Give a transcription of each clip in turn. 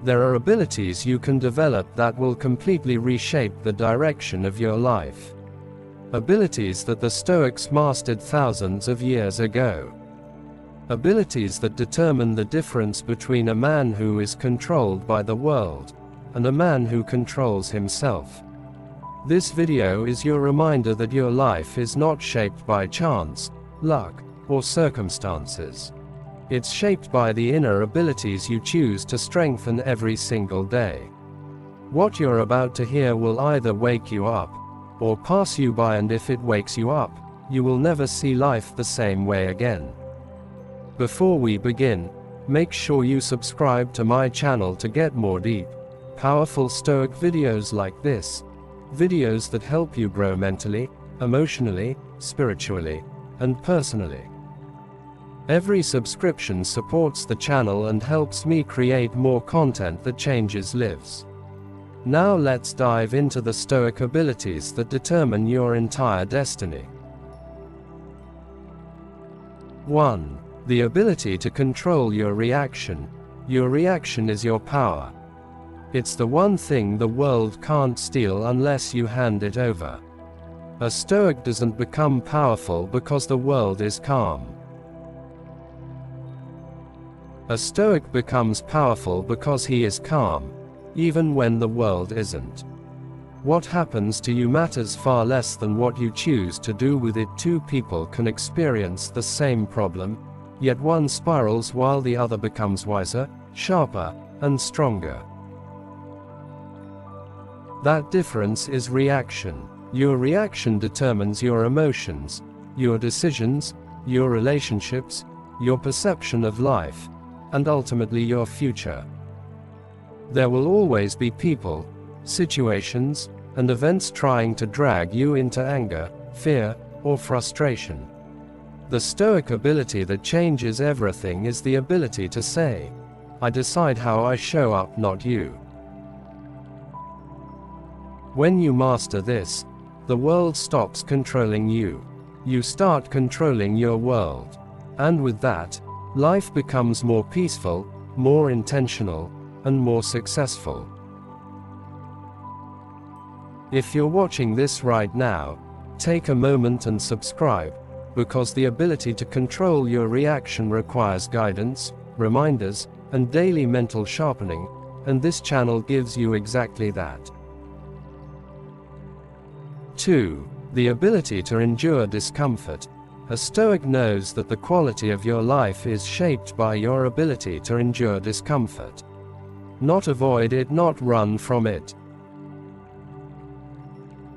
There are abilities you can develop that will completely reshape the direction of your life. Abilities that the Stoics mastered thousands of years ago. Abilities that determine the difference between a man who is controlled by the world and a man who controls himself. This video is your reminder that your life is not shaped by chance, luck, or circumstances. It's shaped by the inner abilities you choose to strengthen every single day. What you're about to hear will either wake you up or pass you by, and if it wakes you up, you will never see life the same way again. Before we begin, make sure you subscribe to my channel to get more deep, powerful Stoic videos like this. Videos that help you grow mentally, emotionally, spiritually, and personally. Every subscription supports the channel and helps me create more content that changes lives. Now let's dive into the Stoic abilities that determine your entire destiny. 1. The ability to control your reaction. Your reaction is your power. It's the one thing the world can't steal unless you hand it over. A Stoic doesn't become powerful because the world is calm. A Stoic becomes powerful because he is calm, even when the world isn't. What happens to you matters far less than what you choose to do with it. Two people can experience the same problem, yet one spirals while the other becomes wiser, sharper, and stronger. That difference is reaction. Your reaction determines your emotions, your decisions, your relationships, your perception of life, and ultimately your future. There will always be people, situations, and events trying to drag you into anger, fear, or frustration. The Stoic ability that changes everything is the ability to say, "I decide how I show up, not you." When you master this, the world stops controlling you. You start controlling your world. And with that, life becomes more peaceful, more intentional, and more successful. If you're watching this right now, take a moment and subscribe, because the ability to control your reaction requires guidance, reminders, and daily mental sharpening, and this channel gives you exactly that. 2. The ability to endure discomfort. A Stoic knows that the quality of your life is shaped by your ability to endure discomfort. Not avoid it, not run from it.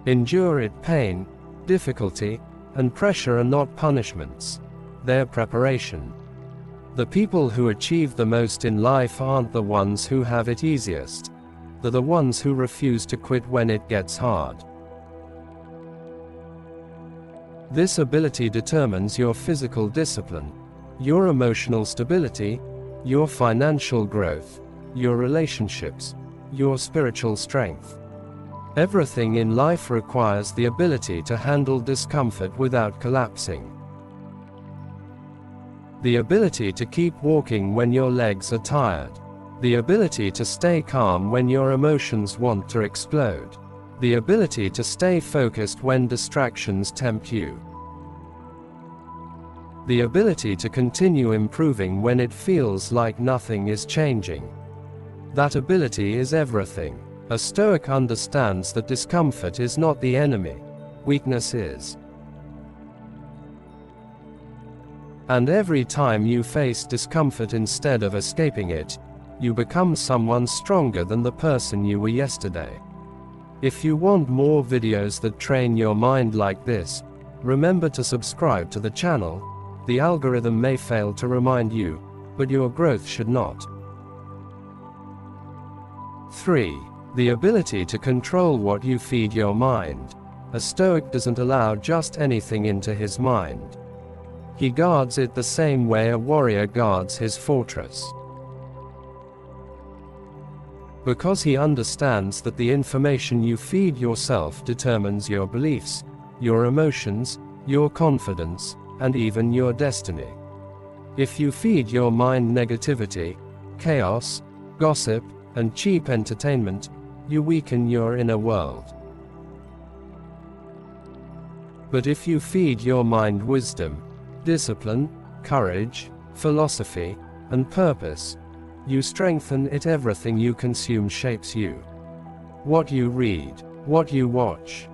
Endure it. Pain, difficulty, and pressure are not punishments. They're preparation. The people who achieve the most in life aren't the ones who have it easiest. They're the ones who refuse to quit when it gets hard. This ability determines your physical discipline, your emotional stability, your financial growth, your relationships, your spiritual strength. Everything in life requires the ability to handle discomfort without collapsing. The ability to keep walking when your legs are tired. The ability to stay calm when your emotions want to explode. The ability to stay focused when distractions tempt you. The ability to continue improving when it feels like nothing is changing. That ability is everything. A Stoic understands that discomfort is not the enemy, weakness is. And every time you face discomfort instead of escaping it, you become someone stronger than the person you were yesterday. If you want more videos that train your mind like this, remember to subscribe to the channel. The algorithm may fail to remind you, but your growth should not. 3. The ability to control what you feed your mind. A Stoic doesn't allow just anything into his mind. He guards it the same way a warrior guards his fortress. Because he understands that the information you feed yourself determines your beliefs, your emotions, your confidence, and even your destiny. If you feed your mind negativity, chaos, gossip, and cheap entertainment, you weaken your inner world. But if you feed your mind wisdom, discipline, courage, philosophy, and purpose, you strengthen it. Everything you consume shapes you. What you read, what you watch,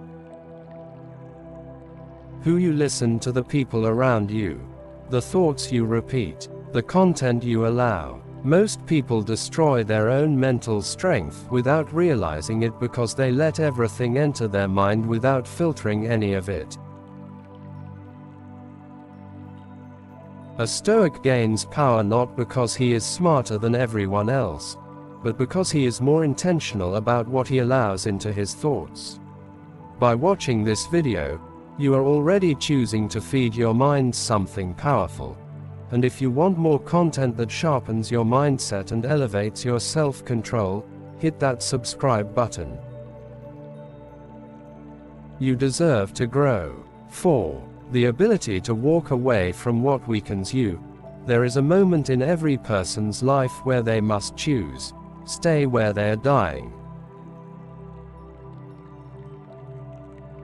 who you listen to, the people around you, the thoughts you repeat, the content you allow. Most people destroy their own mental strength without realizing it because they let everything enter their mind without filtering any of it. A Stoic gains power not because he is smarter than everyone else, but because he is more intentional about what he allows into his thoughts. By watching this video, you are already choosing to feed your mind something powerful. And if you want more content that sharpens your mindset and elevates your self-control, hit that subscribe button. You deserve to grow. 4. The ability to walk away from what weakens you. There is a moment in every person's life where they must choose: stay where they are dying,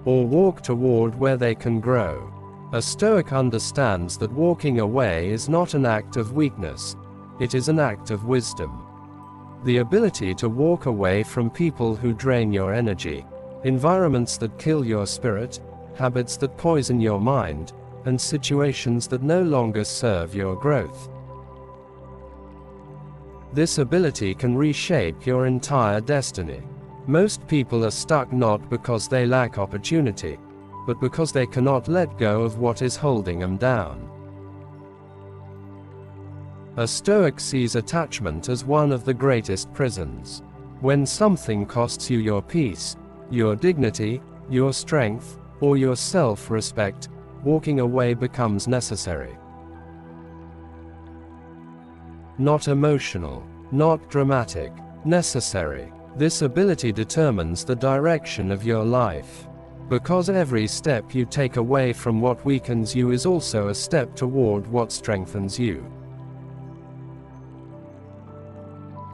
or walk toward where they can grow. A Stoic understands that walking away is not an act of weakness, it is an act of wisdom. The ability to walk away from people who drain your energy, environments that kill your spirit, habits that poison your mind, and situations that no longer serve your growth. This ability can reshape your entire destiny. Most people are stuck not because they lack opportunity, but because they cannot let go of what is holding them down. A Stoic sees attachment as one of the greatest prisons. When something costs you your peace, your dignity, your strength, or your self-respect, walking away becomes necessary. Not emotional, not dramatic, necessary. This ability determines the direction of your life. Because every step you take away from what weakens you is also a step toward what strengthens you.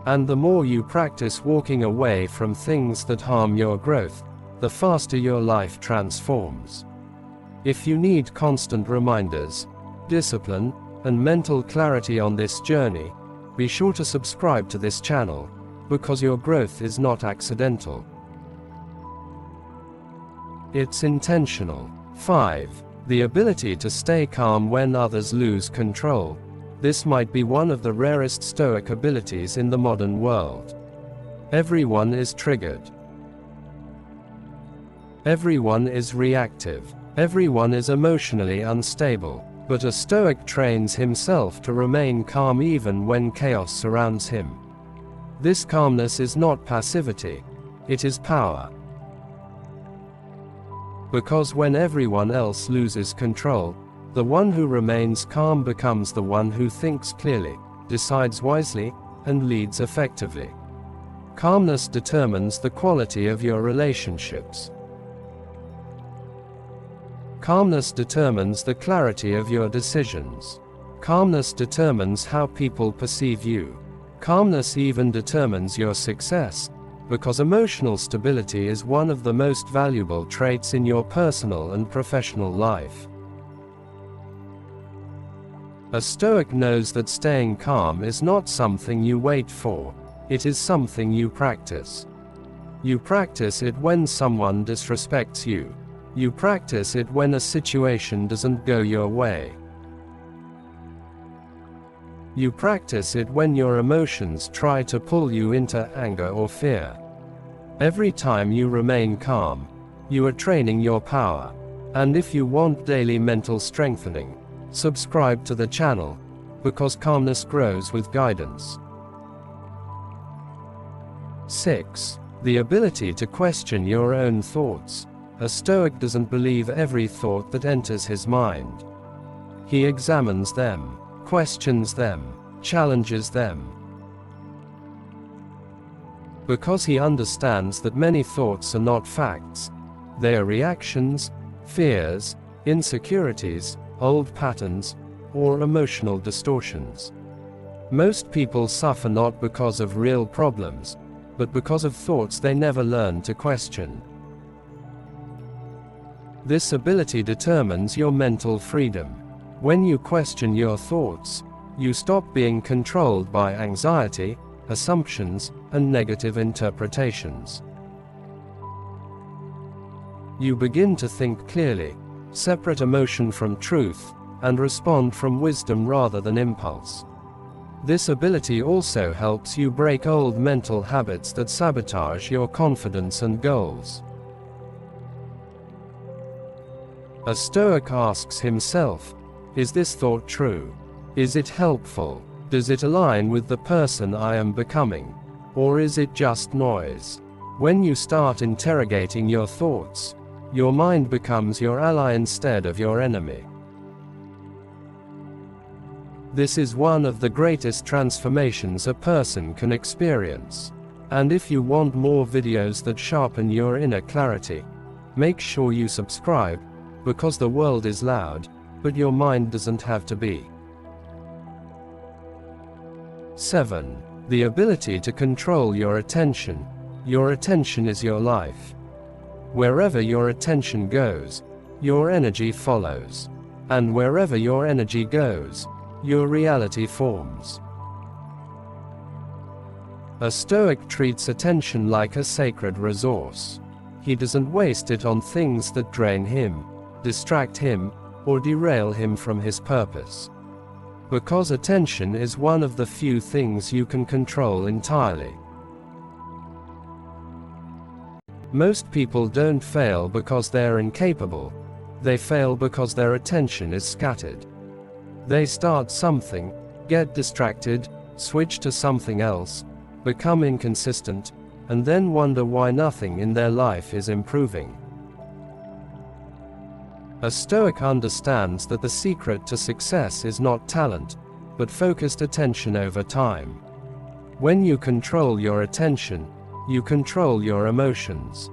And the more you practice walking away from things that harm your growth, the faster your life transforms. If you need constant reminders, discipline, and mental clarity on this journey, be sure to subscribe to this channel, because your growth is not accidental. It's intentional. 5. The ability to stay calm when others lose control. This might be one of the rarest Stoic abilities in the modern world. Everyone is triggered. Everyone is reactive. Everyone is emotionally unstable. But a Stoic trains himself to remain calm even when chaos surrounds him. This calmness is not passivity, it is power. Because when everyone else loses control, the one who remains calm becomes the one who thinks clearly, decides wisely, and leads effectively. Calmness determines the quality of your relationships. Calmness determines the clarity of your decisions. Calmness determines how people perceive you. Calmness even determines your success, because emotional stability is one of the most valuable traits in your personal and professional life. A Stoic knows that staying calm is not something you wait for, it is something you practice. You practice it when someone disrespects you. You practice it when a situation doesn't go your way. You practice it when your emotions try to pull you into anger or fear. Every time you remain calm, you are training your power. And if you want daily mental strengthening, subscribe to the channel, because calmness grows with guidance. 6. The ability to question your own thoughts. A Stoic doesn't believe every thought that enters his mind. He examines them, questions them, challenges them. Because he understands that many thoughts are not facts, they are reactions, fears, insecurities, old patterns, or emotional distortions. Most people suffer not because of real problems, but because of thoughts they never learn to question. This ability determines your mental freedom. When you question your thoughts, you stop being controlled by anxiety, assumptions, and negative interpretations. You begin to think clearly, separate emotion from truth, and respond from wisdom rather than impulse. This ability also helps you break old mental habits that sabotage your confidence and goals. A Stoic asks himself, is this thought true? Is it helpful? Does it align with the person I am becoming? Or is it just noise? When you start interrogating your thoughts, your mind becomes your ally instead of your enemy. This is one of the greatest transformations a person can experience. And if you want more videos that sharpen your inner clarity, make sure you subscribe, because the world is loud, but your mind doesn't have to be. 7. The ability to control your attention. Your attention is your life. Wherever your attention goes, your energy follows. And wherever your energy goes, your reality forms. A Stoic treats attention like a sacred resource. He doesn't waste it on things that drain him, distract him, or derail him from his purpose. Because attention is one of the few things you can control entirely. Most people don't fail because they're incapable. They fail because their attention is scattered. They start something, get distracted, switch to something else, become inconsistent, and then wonder why nothing in their life is improving. A Stoic understands that the secret to success is not talent, but focused attention over time. When you control your attention, you control your emotions.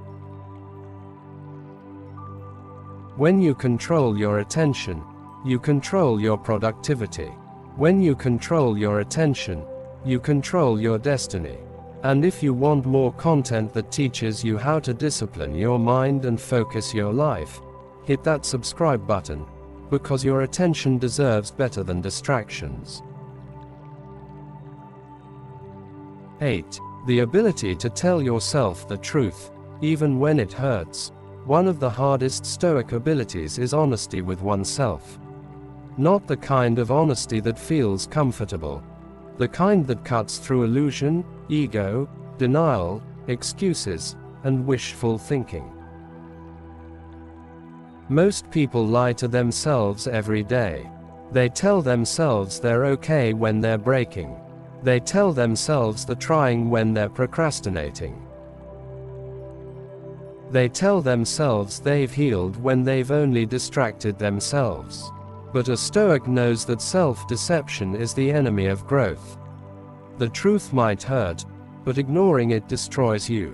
When you control your attention, you control your productivity. When you control your attention, you control your destiny. And if you want more content that teaches you how to discipline your mind and focus your life, hit that subscribe button, because your attention deserves better than distractions. 8. The ability to tell yourself the truth, even when it hurts. One of the hardest Stoic abilities is honesty with oneself. Not the kind of honesty that feels comfortable. The kind that cuts through illusion, ego, denial, excuses, and wishful thinking. Most people lie to themselves every day. They tell themselves they're okay when they're breaking. They tell themselves they're trying when they're procrastinating. They tell themselves they've healed when they've only distracted themselves. But a Stoic knows that self-deception is the enemy of growth. The truth might hurt, but ignoring it destroys you.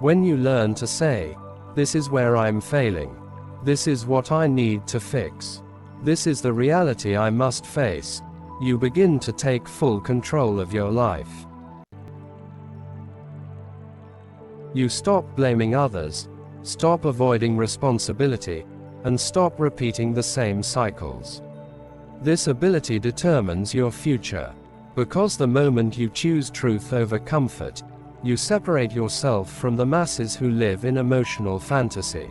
When you learn to say, "This is where I'm failing. This is what I need to fix. This is the reality I must face," you begin to take full control of your life. You stop blaming others, stop avoiding responsibility, and stop repeating the same cycles. This ability determines your future, because the moment you choose truth over comfort, you separate yourself from the masses who live in emotional fantasy.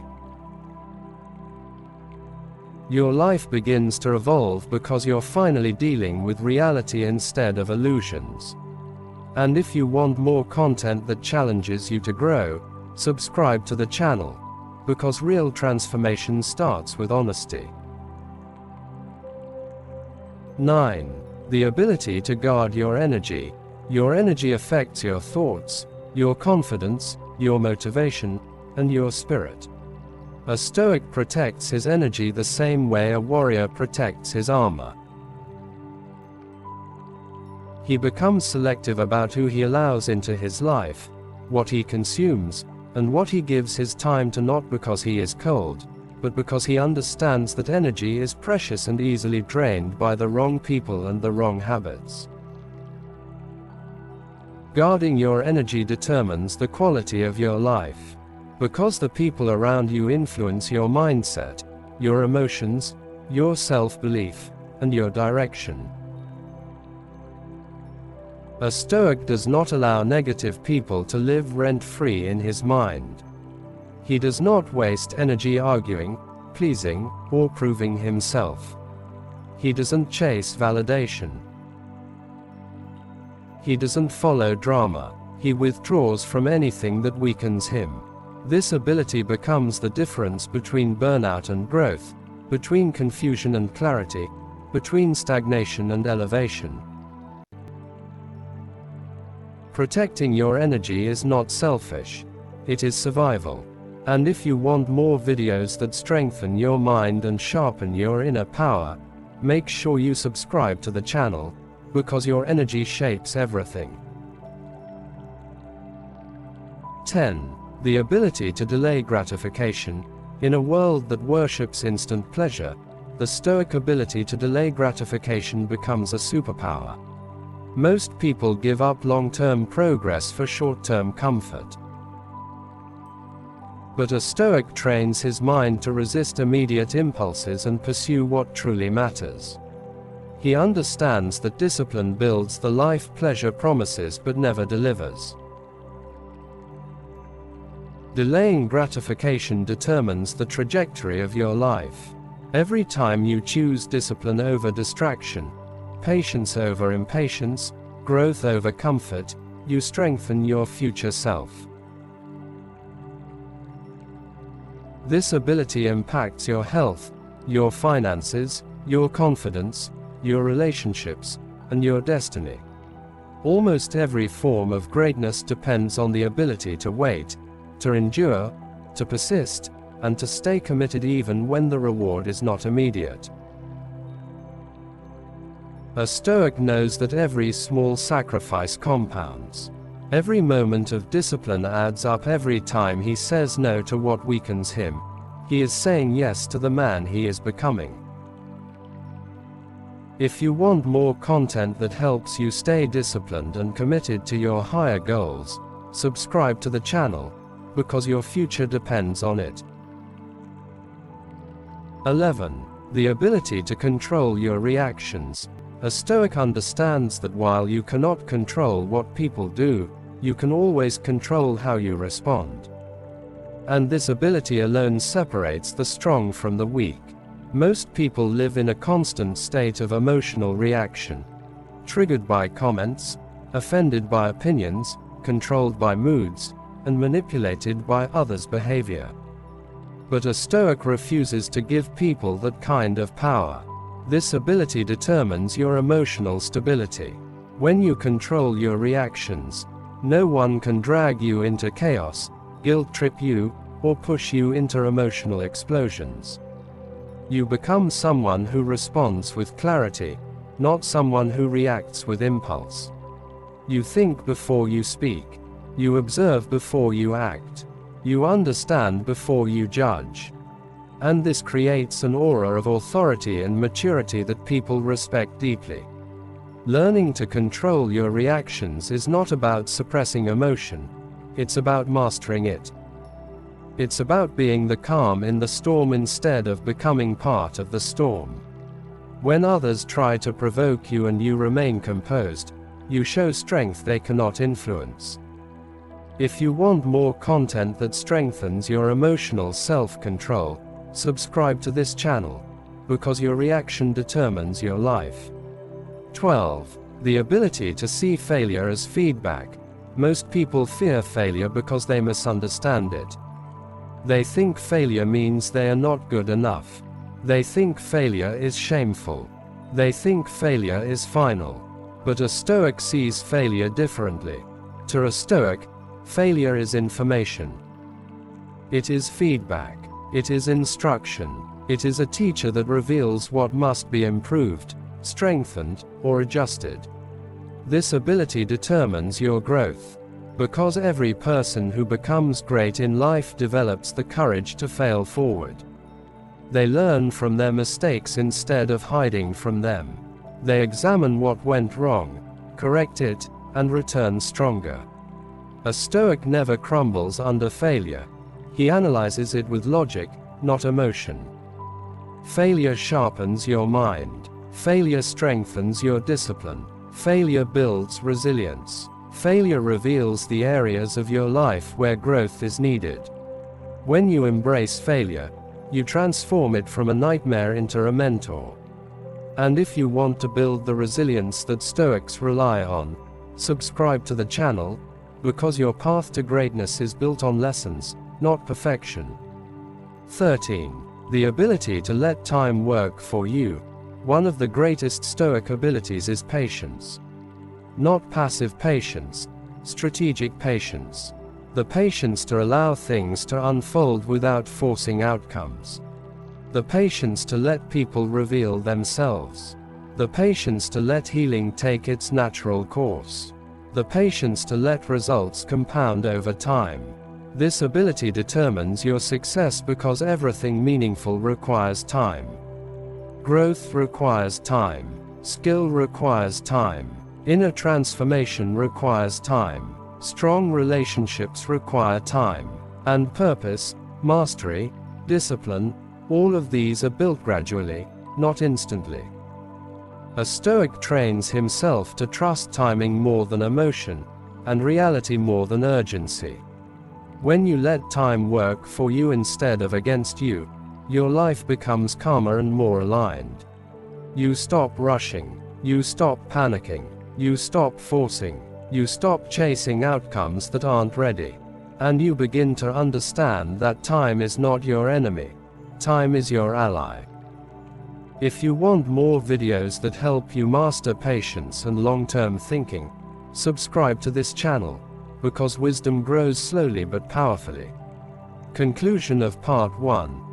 Your life begins to evolve because you're finally dealing with reality instead of illusions. And if you want more content that challenges you to grow, subscribe to the channel, because real transformation starts with honesty. 9. The ability to guard your energy. Your energy affects your thoughts, your confidence, your motivation, and your spirit. A Stoic protects his energy the same way a warrior protects his armor. He becomes selective about who he allows into his life, what he consumes, and what he gives his time to, not because he is cold, but because he understands that energy is precious and easily drained by the wrong people and the wrong habits. Guarding your energy determines the quality of your life. Because the people around you influence your mindset, your emotions, your self-belief, and your direction. A Stoic does not allow negative people to live rent-free in his mind. He does not waste energy arguing, pleasing, or proving himself. He doesn't chase validation. He doesn't follow drama. He withdraws from anything that weakens him. This ability becomes the difference between burnout and growth, between confusion and clarity, between stagnation and elevation. Protecting your energy is not selfish. It is survival. And if you want more videos that strengthen your mind and sharpen your inner power, make sure you subscribe to the channel, because your energy shapes everything. 10. The ability to delay gratification. In a world that worships instant pleasure, the Stoic ability to delay gratification becomes a superpower. Most people give up long-term progress for short-term comfort. But a Stoic trains his mind to resist immediate impulses and pursue what truly matters. He understands that discipline builds the life pleasure promises but never delivers. Delaying gratification determines the trajectory of your life. Every time you choose discipline over distraction, patience over impatience, growth over comfort, you strengthen your future self. This ability impacts your health, your finances, your confidence, your relationships, and your destiny. Almost every form of greatness depends on the ability to wait, to endure, to persist, and to stay committed even when the reward is not immediate. A Stoic knows that every small sacrifice compounds. Every moment of discipline adds up. Every time he says no to what weakens him, he is saying yes to the man he is becoming. If you want more content that helps you stay disciplined and committed to your higher goals, subscribe to the channel, because your future depends on it. 11. The ability to control your reactions. A Stoic understands that while you cannot control what people do, you can always control how you respond. And this ability alone separates the strong from the weak. Most people live in a constant state of emotional reaction, triggered by comments, offended by opinions, controlled by moods, and manipulated by others' behavior. But a Stoic refuses to give people that kind of power. This ability determines your emotional stability. When you control your reactions, no one can drag you into chaos, guilt-trip you, or push you into emotional explosions. You become someone who responds with clarity, not someone who reacts with impulse. You think before you speak. You observe before you act. You understand before you judge. And this creates an aura of authority and maturity that people respect deeply. Learning to control your reactions is not about suppressing emotion. It's about mastering it. It's about being the calm in the storm instead of becoming part of the storm. When others try to provoke you and you remain composed, you show strength they cannot influence. If you want more content that strengthens your emotional self-control, subscribe to this channel, because your reaction determines your life. 12. The ability to see failure as feedback. Most people fear failure because they misunderstand it. They think failure means they are not good enough. They think failure is shameful. They think failure is final. But a Stoic sees failure differently. To a Stoic, failure is information. It is feedback. It is instruction. It is a teacher that reveals what must be improved, strengthened, or adjusted. This ability determines your growth. Because every person who becomes great in life develops the courage to fail forward. They learn from their mistakes instead of hiding from them. They examine what went wrong, correct it, and return stronger. A Stoic never crumbles under failure. He analyzes it with logic, not emotion. Failure sharpens your mind. Failure strengthens your discipline. Failure builds resilience. Failure reveals the areas of your life where growth is needed. When you embrace failure, you transform it from a nightmare into a mentor. And if you want to build the resilience that Stoics rely on, subscribe to the channel, because your path to greatness is built on lessons, not perfection. 13. The ability to let time work for you. One of the greatest Stoic abilities is patience. Not passive patience, strategic patience. The patience to allow things to unfold without forcing outcomes. The patience to let people reveal themselves. The patience to let healing take its natural course. The patience to let results compound over time. This ability determines your success because everything meaningful requires time. Growth requires time. Skill requires time. Inner transformation requires time. Strong relationships require time. And purpose, mastery, discipline, all of these are built gradually, not instantly. A Stoic trains himself to trust timing more than emotion, and reality more than urgency. When you let time work for you instead of against you, your life becomes calmer and more aligned. You stop rushing. You stop panicking. You stop forcing. You stop chasing outcomes that aren't ready. And you begin to understand that time is not your enemy. Time is your ally. If you want more videos that help you master patience and long-term thinking, subscribe to this channel, because wisdom grows slowly but powerfully. Conclusion of Part 1.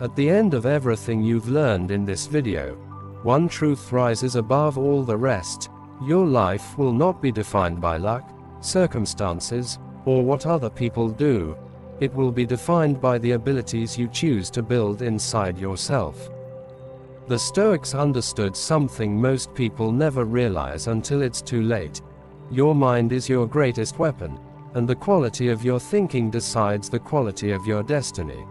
At the end of everything you've learned in this video, one truth rises above all the rest: your life will not be defined by luck, circumstances, or what other people do. It will be defined by the abilities you choose to build inside yourself. The Stoics understood something most people never realize until it's too late. Your mind is your greatest weapon, and the quality of your thinking decides the quality of your destiny.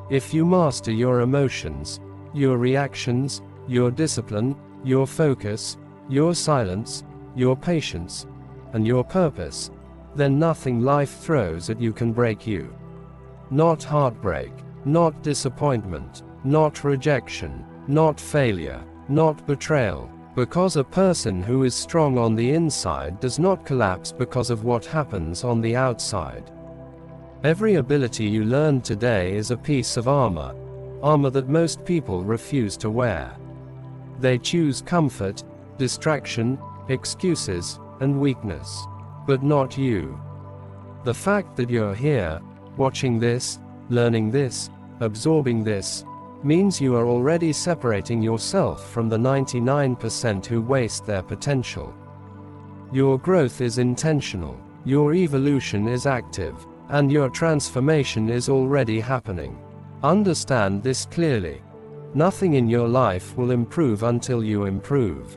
If you master your emotions, your reactions, your discipline, your focus, your silence, your patience, and your purpose, then nothing life throws at you can break you. Not heartbreak, not disappointment, not rejection, not failure, not betrayal, because a person who is strong on the inside does not collapse because of what happens on the outside. Every ability you learn today is a piece of armor that most people refuse to wear. They choose comfort, distraction, excuses, and weakness. But not you. The fact that you're here, watching this, learning this, absorbing this, means you are already separating yourself from the 99% who waste their potential. Your growth is intentional, your evolution is active, and your transformation is already happening. Understand this clearly. Nothing in your life will improve until you improve.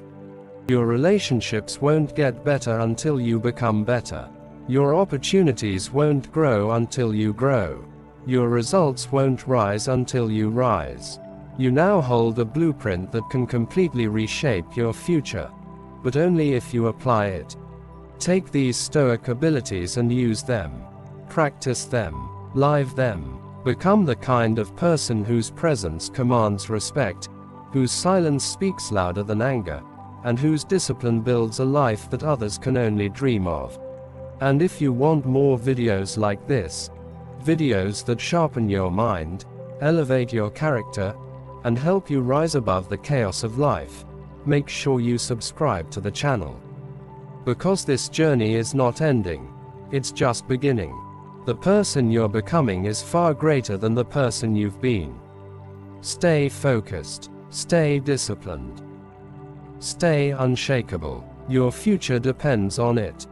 Your relationships won't get better until you become better. Your opportunities won't grow until you grow. Your results won't rise until you rise. You now hold a blueprint that can completely reshape your future, but only if you apply it. Take these Stoic abilities and use them. Practice them. Live them. Become the kind of person whose presence commands respect, whose silence speaks louder than anger, and whose discipline builds a life that others can only dream of. And if you want more videos like this, videos that sharpen your mind, elevate your character, and help you rise above the chaos of life, make sure you subscribe to the channel. Because this journey is not ending, it's just beginning. The person you're becoming is far greater than the person you've been. Stay focused, stay disciplined, stay unshakable. Your future depends on it.